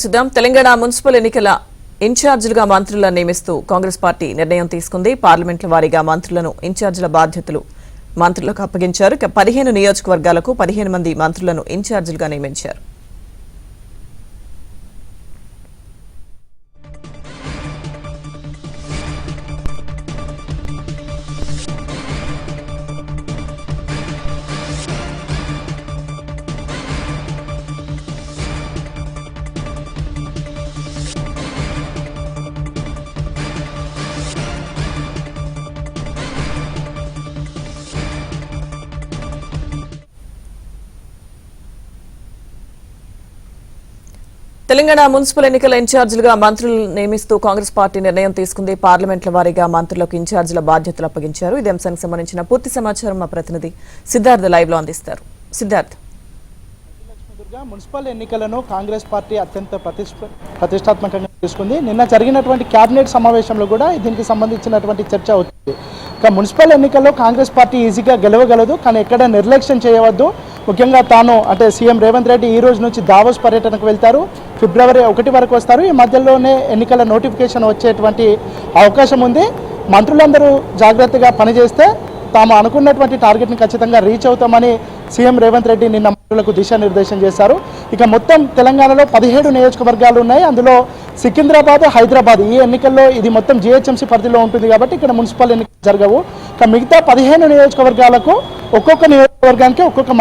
Telangana municipal ఎన్నికల ఇన్ఛార్జీలుగా మంత్రులను నియమిస్తూ కాంగ్రెస్ పార్టీ నిర్ణయం తీసుకుంది. పార్లమెంట్ల వారీగా మంత్రులను ఇన్ఛార్జీల బాధ్యతలు మంత్రులకు అప్పగించారు. 15 నియోజకవర్గాలకు 15 మంది మంత్రులను ఇన్ఛార్జీలుగా నియమించారు. తెలంగాణ మున్సిపల్ ఎన్నికల ఇన్ఛార్జీలుగా మంత్రులను నియమిస్తూ కాంగ్రెస్ పార్టీ నిర్ణయం తీసుకుంది. పార్లమెంట్ల వారీగా మంత్రులకు ఇన్ఛార్జీల బాధ్యతలు అప్పగించారు. ఇదే అంశానికి సంబంధించిన పూర్తి సమాచారం మా ప్రతినిధి సిద్ధార్థ్ లైవ్ లో అందిస్తారు. సిద్ధార్థ్, మున్సిపల్ ఎన్నికలను కాంగ్రెస్ పార్టీ అత్యంత ప్రతిష్టాత్మకంగా తీసుకుంది. నిన్న జరిగినటువంటి కేబినెట్ సమావేశంలో కూడా దీనికి సంబంధించినటువంటి చర్చ వచ్చింది. ఇక మున్సిపల్ ఎన్నికల్లో కాంగ్రెస్ పార్టీ ఈజీగా గెలవగలదు, కానీ ఎక్కడ నిర్లక్ష్యం చేయవద్దు. ముఖ్యంగా తాను అంటే సీఎం రేవంత్ రెడ్డి ఈ రోజు నుంచి దావోస్ పర్యటనకు వెళ్తారు. ఫిబ్రవరి 1 వరకు వస్తారు. ఈ మధ్యలోనే ఎన్నికల నోటిఫికేషన్ వచ్చేటువంటి అవకాశం ఉంది. మంత్రులందరూ జాగ్రత్తగా పనిచేస్తే తాము అనుకున్నటువంటి టార్గెట్ని ఖచ్చితంగా రీచ్ అవుతామని సీఎం రేవంత్ రెడ్డి నిన్న మంత్రులకు దిశానిర్దేశం చేశారు. ఇక మొత్తం తెలంగాణలో 17 నియోజకవర్గాలు ఉన్నాయి. అందులో సికింద్రాబాద్, హైదరాబాద్ ఈ ఎన్నికల్లో ఇది మొత్తం జీహెచ్ఎంసీ పరిధిలో ఉంటుంది కాబట్టి ఇక్కడ మున్సిపల్ ఎన్నికలు జరగవు. ఇక మిగతా 15 నియోజకవర్గాలకు ఒక్కొక్క నియోజకవర్గానికి ఒక్కొక్క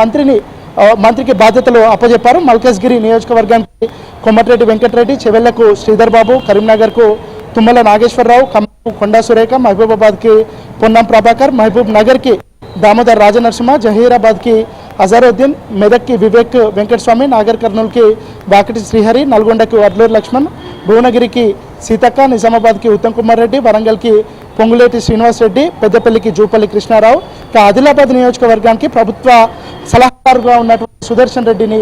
మంత్రికి బాధ్యతలు అప్పజెప్పారు. మల్కజ్గిరి నియోజకవర్గానికి కొమ్మటిరెడ్డి వెంకటరెడ్డి, చెవెళ్లకు శ్రీధర్ బాబు, కరీంనగర్కు తుమ్మల నాగేశ్వరరావు, ఖమ్మంకు కొండా సురేఖ, మహబూబాబాద్కి పొన్నం ప్రభాకర్, మహబూబ్ నగర్కి దామోదర్ రాజనరసింహ, జహీరాబాద్కి అజరుద్దీన్, మెదక్కి వివేక్ వెంకటస్వామి, నాగర్ కర్నూలుకి బాకటి శ్రీహరి, నల్గొండకి అడ్లూరు లక్ష్మణ్, భువనగిరికి సీతక్క, నిజామాబాద్కి ఉత్తమ్ కుమార్ రెడ్డి, వరంగల్కి పొంగులేటి శ్రీనివాస్ రెడ్డి, పెద్దపల్లికి జూపల్లి కృష్ణారావు, ఇక ఆదిలాబాద్ నియోజకవర్గానికి ప్రభుత్వ సలహాదారుగా ఉన్నటువంటి సుదర్శన్ రెడ్డిని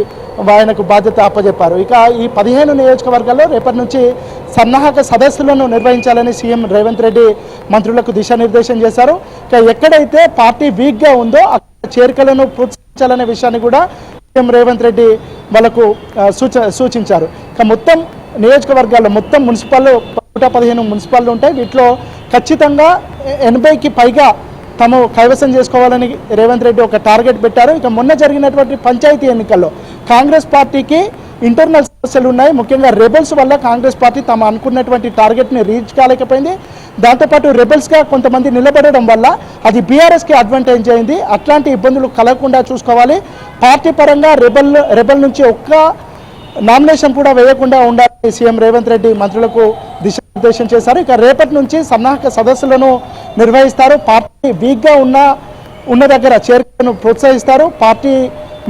ఆయనకు బాధ్యత అప్పజెప్పారు. ఇక ఈ 15 నియోజకవర్గాల్లో రేపటి నుంచి సన్నాహక సదస్సులను నిర్వహించాలని సీఎం రేవంత్ రెడ్డి మంత్రులకు దిశానిర్దేశం చేశారు. ఇక ఎక్కడైతే పార్టీ వీక్గా ఉందో అక్కడ చేరికలను ప్రోత్సహించాలనే విషయాన్ని కూడా సీఎం రేవంత్ రెడ్డి వాళ్ళకు సూచించారు. ఇక మొత్తం నియోజకవర్గాల్లో మొత్తం 115 మున్సిపాలిటీలు ఉంటాయి. వీటిలో ఖచ్చితంగా 80కి పైగా తాము కైవసం చేసుకోవాలని రేవంత్ రెడ్డి ఒక టార్గెట్ పెట్టారు. ఇక మొన్న జరిగినటువంటి పంచాయతీ ఎన్నికల్లో కాంగ్రెస్ పార్టీకి ఇంటర్నల్ సమస్యలు ఉన్నాయి. ముఖ్యంగా రెబల్స్ వల్ల కాంగ్రెస్ పార్టీ తాము అనుకున్నటువంటి టార్గెట్ని రీచ్ కాలేకపోయింది. దాంతోపాటు రెబల్స్గా కొంతమంది నిలబడడం వల్ల అది బీఆర్ఎస్కి అడ్వాంటేజ్ అయింది. అట్లాంటి ఇబ్బందులు కలగకుండా చూసుకోవాలి. పార్టీ పరంగా రెబల్ నుంచి ఒక్క నామినేషన్ కూడా వేయకుండా ఉండాలని సీఎం రేవంత్ రెడ్డి మంత్రులకు దిశానిర్దేశం చేశారు. ఇక రేపటి నుంచి సన్నాహక సదస్సులను నిర్వహిస్తారు. పార్టీ వీక్గా ఉన్న దగ్గర చేరికలను ప్రోత్సహిస్తారు. పార్టీ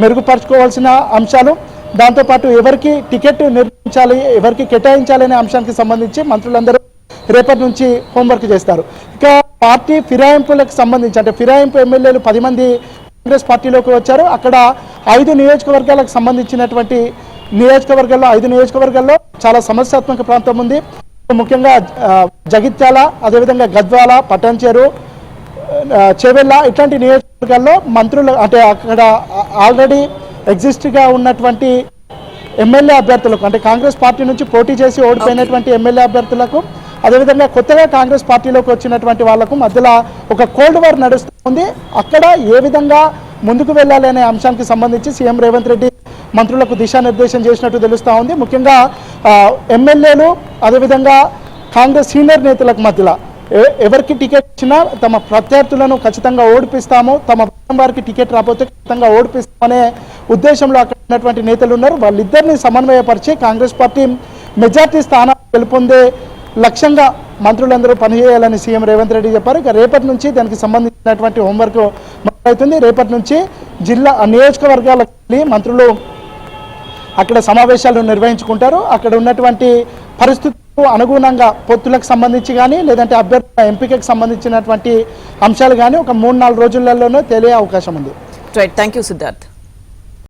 మెరుగుపరచుకోవాల్సిన అంశాలు, దాంతోపాటు ఎవరికి టికెట్ నిర్ణయించాలి, ఎవరికి కేటాయించాలనే అంశానికి సంబంధించి మంత్రులందరూ రేపటి నుంచి హోంవర్క్ చేస్తారు. ఇక పార్టీ ఫిరాయింపులకు సంబంధించి అంటే ఫిరాయింపు ఎమ్మెల్యేలు 10 మంది కాంగ్రెస్ పార్టీలోకి వచ్చారు. అక్కడ 5 నియోజకవర్గాలకు సంబంధించినటువంటి నియోజకవర్గాల్లో 5 నియోజకవర్గాల్లో చాలా సమస్యాత్మక ప్రాంతం ఉంది. ముఖ్యంగా జగిత్యాల, అదేవిధంగా గద్వాల, పటాన్చెరు, చెవెళ్ళ ఇట్లాంటి నియోజకవర్గాల్లో మంత్రులు అంటే అక్కడ ఆల్రెడీ ఎగ్జిస్ట్గా ఉన్నటువంటి ఎమ్మెల్యే అభ్యర్థులకు అంటే కాంగ్రెస్ పార్టీ నుంచి పోటీ చేసి ఓడిపోయినటువంటి ఎమ్మెల్యే అభ్యర్థులకు, అదేవిధంగా కొత్తగా కాంగ్రెస్ పార్టీలోకి వచ్చినటువంటి వాళ్లకు మధ్యలో ఒక కోల్డ్ వార్ నడుస్తుంది. అక్కడ ఏ విధంగా ముందుకు వెళ్ళాలి అనే అంశానికి సంబంధించి సీఎం రేవంత్ రెడ్డి మంత్రులకు దిశానిర్దేశం చేసినట్టు తెలుస్తూ ఉంది. ముఖ్యంగా ఎమ్మెల్యేలు అదేవిధంగా కాంగ్రెస్ సీనియర్ నేతలకు మధ్యలో ఎవరికి టికెట్ ఇచ్చినా తమ ప్రత్యర్థులను ఖచ్చితంగా ఓడిపిస్తాము, తమ వారికి టికెట్ రాకపోతే ఖచ్చితంగా ఓడిపిస్తామనే ఉద్దేశంలో అక్కడ ఉన్నటువంటి నేతలు ఉన్నారు. వాళ్ళిద్దరిని సమన్వయపరిచి కాంగ్రెస్ పార్టీ మెజార్టీ స్థానాలు గెలుపొందే లక్ష్యంగా మంత్రులందరూ పనిచేయాలని సీఎం రేవంత్ రెడ్డి చెప్పారు. ఇక రేపటి నుంచి దానికి సంబంధించినటువంటి హోంవర్క్ మొదలవుతుంది. రేపటి నుంచి జిల్లా నియోజకవర్గాలకు వెళ్ళి మంత్రులు అక్కడ సమావేశాలు నిర్వహించుకుంటారు. అక్కడ ఉన్నటువంటి పరిస్థితులకు అనుగుణంగా పొత్తులకు సంబంధించి కానీ లేదంటే అభ్యర్థుల ఎంపికకు సంబంధించినటువంటి అంశాలు కానీ ఒక 3-4 రోజులలోనే తెలియ అవకాశం ఉంది. Right, thank you Siddharth.